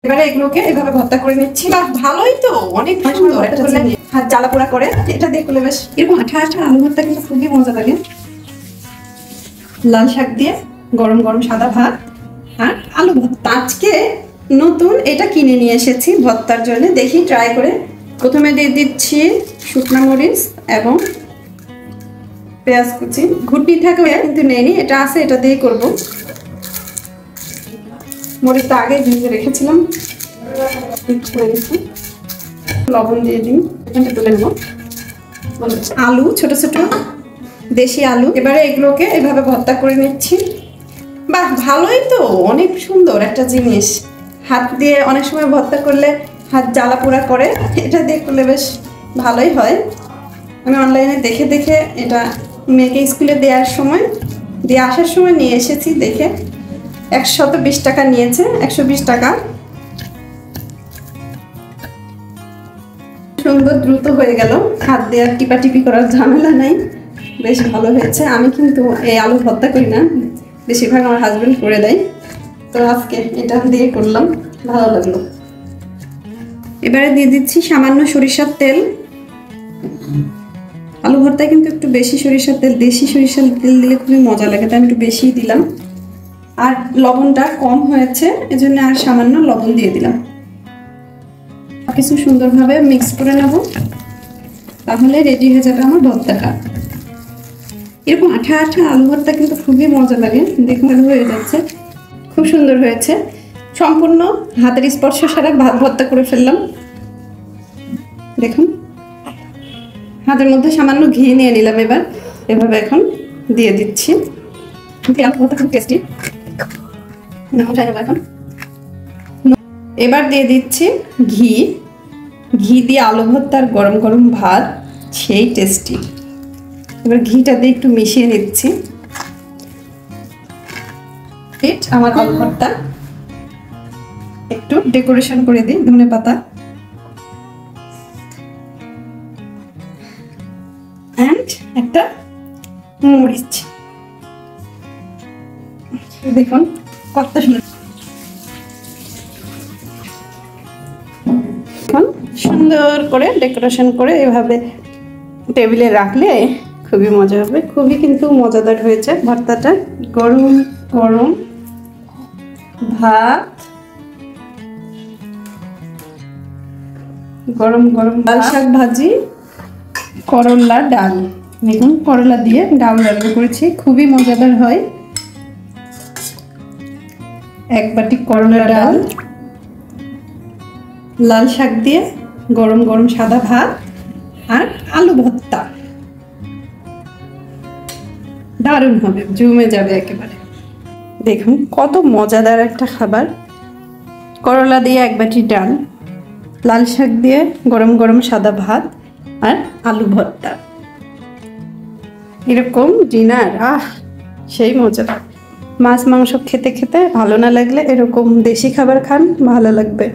এবারে এগুলোকে এভাবে ভর্তা করে নিচ্ছি। ভালোই তো, অনেক সুন্দর। হাত জ্বালা পোড়া করে এটা দিয়ে করলে বেশ এরকম আঠা আঠা আলু ভর্তা কিন্তু খুবই মজা লাগে। লাল শাক দিয়ে গরম গরম সাদা ভাত আর আলু ভর্তা। আজকে নতুন এটা কিনে নিয়ে এসেছি ভর্তার জন্য, দেখি ট্রাই করে। প্রথমে দিয়ে দিচ্ছি শুকনো মরিচ এবং পেঁয়াজ কুচি। ঘুটনি থাকে কিন্তু নেইনি, এটা আছে, এটা দিয়ে করব। মরিচটা আগে ভেজে রেখেছিলাম, লবণ দিয়ে দিই, এখানটা তুলে নেব। আলু ছোট ছোট দেশি আলু, এবারে এগুলোকে এভাবে ভর্তা করে নিচ্ছি। বাহ, ভালোই তো, অনেক সুন্দর একটা জিনিস। হাত দিয়ে অনেক সময় ভর্তা করলে হাত জ্বালা পোড়া করে, এটা দিয়ে করলে বেশ ভালোই হয়। আমি অনলাইনে দেখে দেখে এটা মেয়েকে স্কুলে দেওয়ার সময় দিয়ে আসার সময় নিয়ে এসেছি। দেখে 120 টাকা নিয়েছে, 120 টাকা। সুন্দর দ্রুত হয়ে গেল, হাত দিয়ে টিপাটিপি করার ঝামেলা নাই, বেশ ভালো হয়েছে। আমি কিন্তু এই আলু ভর্তা করি না, বেশিরভাগ আমার হাজবেন্ড করে দেয়, তো আজকে এটা দিয়ে করলাম, ভালো লাগলো। এবারে দিয়ে দিচ্ছি সামান্য সরিষার তেল। আলু ভর্তায় কিন্তু একটু বেশি সরিষার তেল, দেশি সরিষার তেল দিলে খুবই মজা লাগে, তাই আমি একটু বেশিই দিলাম। আর লবণটা কম হয়েছে, এজন্য আর সামান্য লবণ দিয়ে দিলাম। কিছু সুন্দরভাবে মিক্স করে নেব, তাহলে রেডি হয়ে যাবে আমার ভর্তাটা। এরকম আঠা আঠা আলু ভর্তা কিন্তু খুবই মজা লাগে। দেখুন হয়ে যাচ্ছে, খুব সুন্দর হয়েছে। সম্পূর্ণ হাতের স্পর্শ ছাড়া ভর্তা করে ফেললাম। দেখুন, হাতের মধ্যে সামান্য ঘি নিয়ে নিলাম, এবার এভাবে এখন দিয়ে দিচ্ছি। আলু ভর্তা খুব টেস্টি। এখন এবার দিয়ে দিচ্ছি ঘি। ঘি দিয়ে আলু ভর্তার গরম গরম ভাত সেই টেস্টি। এবার ঘিটা দিয়ে একটু মিশিয়ে নিচ্ছি। আমার আলু ভর্তা একটু ডেকোরেশন করে দিই, ধনেপাতা এন্ড একটা মরিচ। দেখুন কত সুন্দর। সুন্দর করে ডেকোরেশন করে এভাবে টেবিলে রাখলে খুবই মজা হবে। খুবই কিন্তু মজাদার হয়েছে ভর্তাটা। গরম গরম ভাত, গরম গরম লাল শাক ভাজি, করলা ডাল। দেখুন করলা দিয়ে ডাল রান্না করেছি, খুবই মজাদার হয়। এক বাটি করলা ডাল, লাল শাক দিয়ে গরম গরম সাদা ভাত আর আলু ভর্তা। দারুণ হবে, জমে যাবে একেবারে। দেখুন কত মজাদার একটা খাবার। করলা দিয়ে এক বাটি ডাল, লাল শাক দিয়ে গরম গরম সাদা ভাত আর আলু ভর্তা। এরকম ডিনার সেই মজা। মাছ মাংস খেতে খেতে ভালো না লাগলে এরকম দেশি খাবার খান, ভালো লাগবে।